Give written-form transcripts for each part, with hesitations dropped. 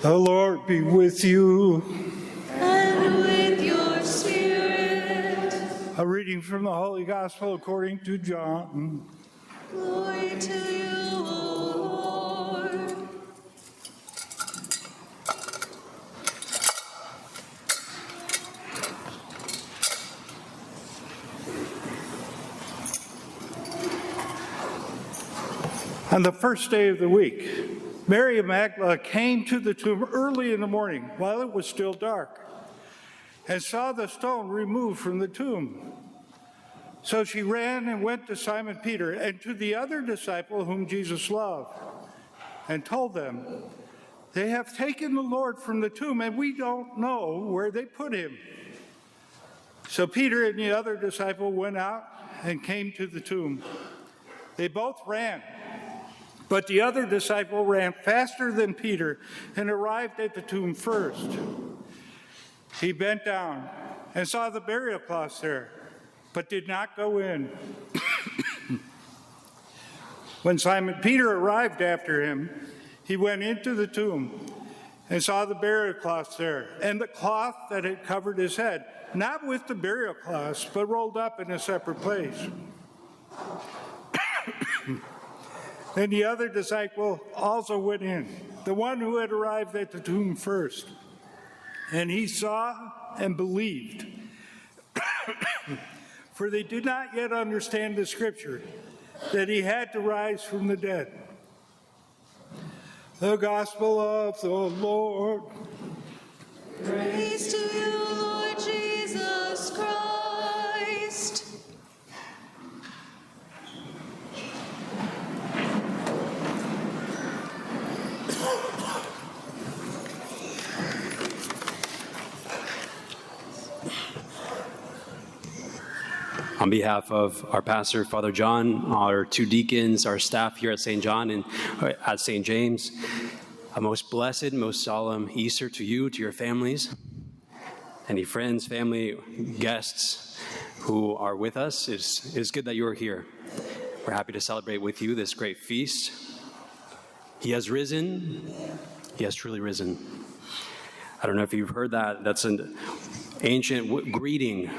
The Lord be with you. And with your spirit. A reading from the Holy Gospel according to John. Glory to you, O Lord. On the first day of the week, Mary of Magdala came to the tomb early in the morning while it was still dark and saw the stone removed from the tomb. So she ran and went to Simon Peter and to the other disciple whom Jesus loved and told them, "They have taken the Lord from the tomb and we don't know where they put him." So Peter and the other disciple went out and came to the tomb. They both ran, but the other disciple ran faster than Peter and arrived at the tomb first. He bent down and saw the burial cloths there, but did not go in. When Simon Peter arrived after him, he went into the tomb and saw the burial cloths there, and the cloth that had covered his head, not with the burial cloths, but rolled up in a separate place. Then the other disciple also went in, the one who had arrived at the tomb first. And he saw and believed, for they did not yet understand the scripture, that he had to rise from the dead. The Gospel of the Lord. Praise to you, Lord Jesus Christ. On behalf of our pastor, Father John, our two deacons, our staff here at St. John and at St. James, a most blessed, most solemn Easter to you, to your families. Any friends, family, guests who are with us, it's good that you are here. We're happy to celebrate with you this great feast. He has risen. He has truly risen. I don't know if you've heard that. That's an ancient greeting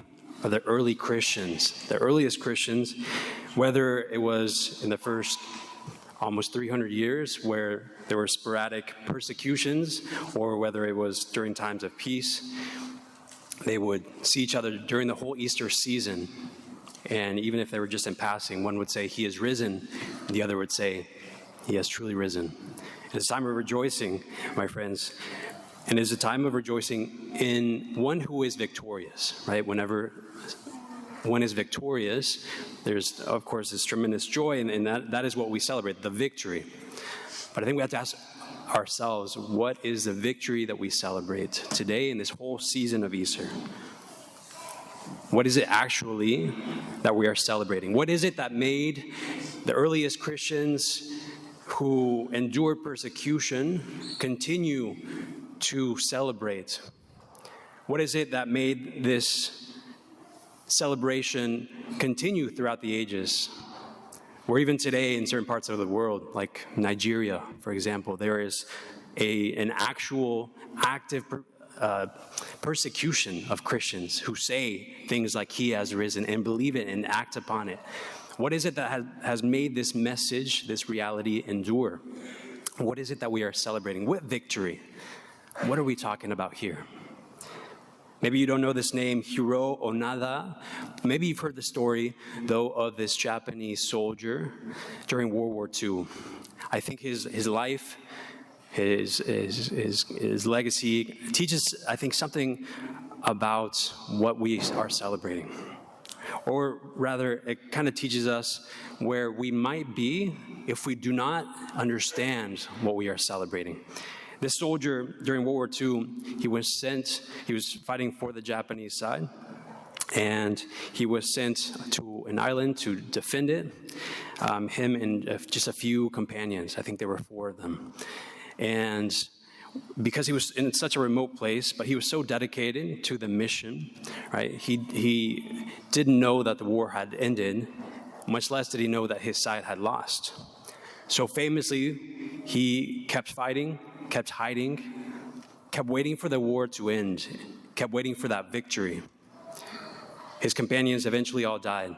of the early Christians, the earliest Christians, whether it was in the first almost 300 years where there were sporadic persecutions, or whether it was during times of peace. They would see each other during the whole Easter season, and even if they were just in passing, one would say, "He is risen," and the other would say, "He has truly risen." It's a time of rejoicing, my friends, and it's a time of rejoicing in one who is victorious, right? Whenever one is victorious, there's, of course, this tremendous joy, and that is what we celebrate, the victory. But I think we have to ask ourselves, what is the victory that we celebrate today in this whole season of Easter? What is it actually that we are celebrating? What is it that made the earliest Christians who endured persecution continue to celebrate? What is it that made this celebration continue throughout the ages? Or even today in certain parts of the world, like Nigeria, for example, there is an actual active persecution of Christians who say things like "He has risen" and believe it and act upon it. What is it that has made this message, this reality, endure? What is it that we are celebrating? What victory? What are we talking about here? Maybe you don't know this name, Hiro Onada. Maybe you've heard the story, though, of this Japanese soldier during World War II. I think his life, his legacy teaches, I think, something about what we are celebrating. Or rather, it kind of teaches us where we might be if we do not understand what we are celebrating. This soldier, during World War II, he was fighting for the Japanese side, and he was sent to an island to defend it, him and just a few companions. I think there were 4 of them. And because he was in such a remote place, but he was so dedicated to the mission, right? He didn't know that the war had ended, much less did he know that his side had lost. So famously, he kept fighting, kept hiding kept waiting for the war to end, kept waiting for that victory. His companions eventually all died.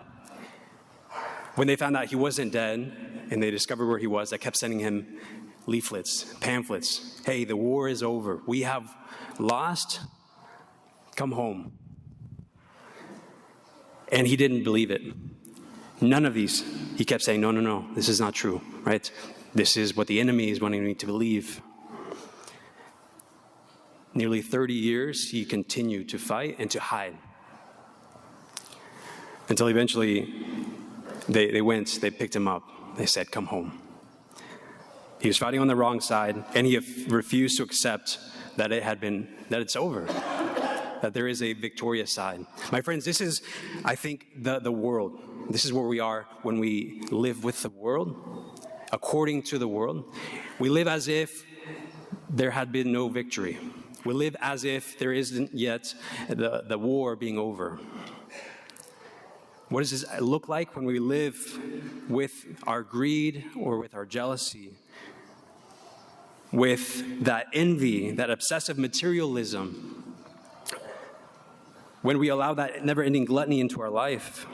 When they found out he wasn't dead and they discovered where he was, they kept sending him leaflets, pamphlets. Hey, the war is over. We have lost. Come home. And he didn't believe it. None of these. He kept saying, no, this is not true, right? This is what the enemy is wanting me to believe. Nearly 30 years, he continued to fight and to hide. Until eventually, they picked him up. They said, come home. He was fighting on the wrong side, and he refused to accept that it's over, that there is a victorious side. My friends, this is, I think, the world. This is where we are when we live with the world, according to the world. We live as if there had been no victory. We live as if there isn't yet the war being over. What does this look like when we live with our greed or with our jealousy, with that envy, that obsessive materialism? When we allow that never-ending gluttony into our life,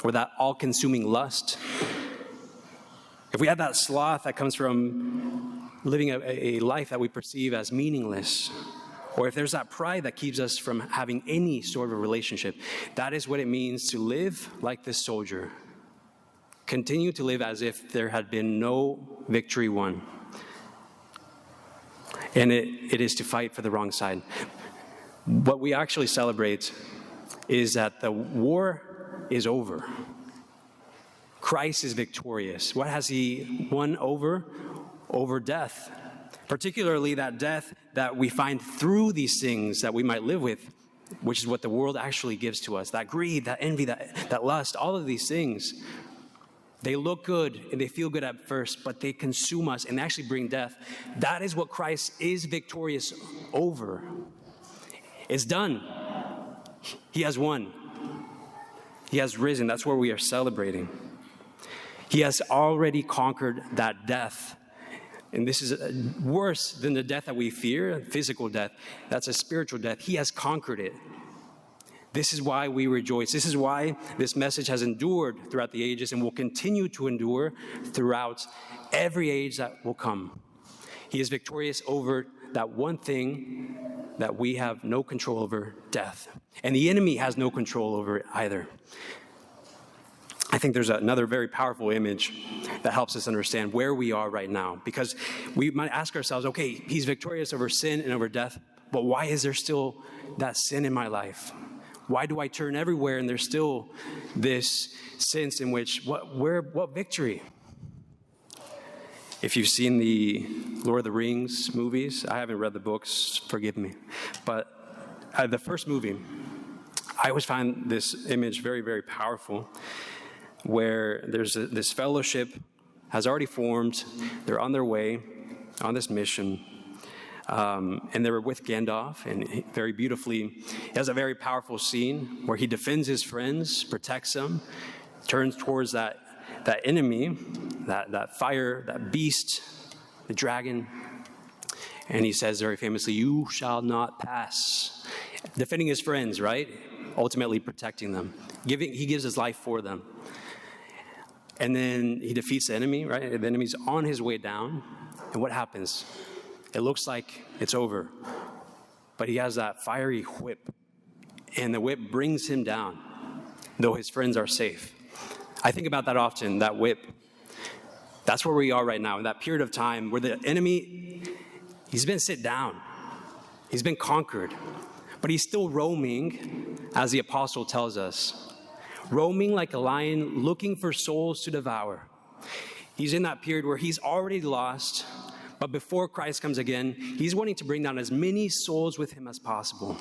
or that all-consuming lust? If we have that sloth that comes from living a life that we perceive as meaningless, or if there's that pride that keeps us from having any sort of relationship, that is what it means to live like this soldier. Continue to live as if there had been no victory won. And it is to fight for the wrong side. What we actually celebrate is that the war is over. Christ is victorious. What has he won over? Over death. Particularly that death that we find through these things that we might live with, which is what the world actually gives to us. That greed, that envy, that lust, all of these things. They look good and they feel good at first, but they consume us and actually bring death. That is what Christ is victorious over. It's done. He has won. He has risen. That's where we are celebrating. He has already conquered that death. And this is worse than the death that we fear, physical death. That's a spiritual death. He has conquered it. This is why we rejoice. This is why this message has endured throughout the ages and will continue to endure throughout every age that will come. He is victorious over that one thing that we have no control over, death. And the enemy has no control over it either. I think there's another very powerful image that helps us understand where we are right now. Because we might ask ourselves, okay, he's victorious over sin and over death, but why is there still that sin in my life? Why do I turn everywhere and there's still this sense in which, what victory? If you've seen the Lord of the Rings movies, I haven't read the books, forgive me, but the first movie, I always find this image very, very powerful, where there's this fellowship has already formed. They're on their way on this mission, and they were with Gandalf, and very beautifully, he has a very powerful scene where he defends his friends, protects them, turns towards that enemy, that fire, that beast, the dragon, and he says very famously, "You shall not pass." Defending his friends, right? Ultimately protecting them. He gives his life for them. And then he defeats the enemy, right? The enemy's on his way down. And what happens? It looks like it's over. But he has that fiery whip. And the whip brings him down, though his friends are safe. I think about that often, that whip. That's where we are right now, in that period of time where the enemy, he's been sit down. He's been conquered. But he's still roaming, as the apostle tells us. Roaming like a lion, looking for souls to devour. He's in that period where he's already lost, but before Christ comes again, he's wanting to bring down as many souls with him as possible.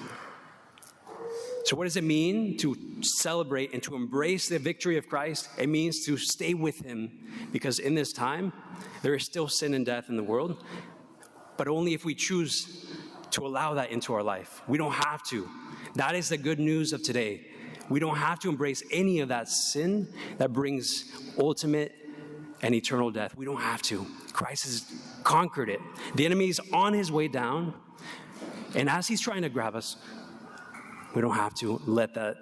So what does it mean to celebrate and to embrace the victory of Christ? It means to stay with him, because in this time, there is still sin and death in the world, but only if we choose to allow that into our life. We don't have to. That is the good news of today. We don't have to embrace any of that sin that brings ultimate and eternal death. We don't have to. Christ has conquered it. The enemy is on his way down, And as he's trying to grab us, we don't have to let that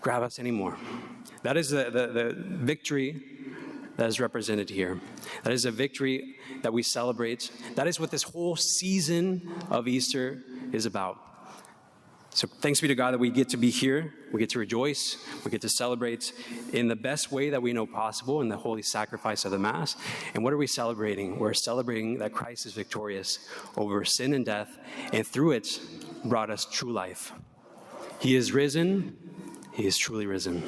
grab us anymore. That is the victory that is represented here. That is a victory that we celebrate. That is what this whole season of Easter is about. So thanks be to God that we get to be here. We get to rejoice. We get to celebrate in the best way that we know possible in the holy sacrifice of the Mass. And what are we celebrating? We're celebrating that Christ is victorious over sin and death, and through it brought us true life. He is risen. He is truly risen.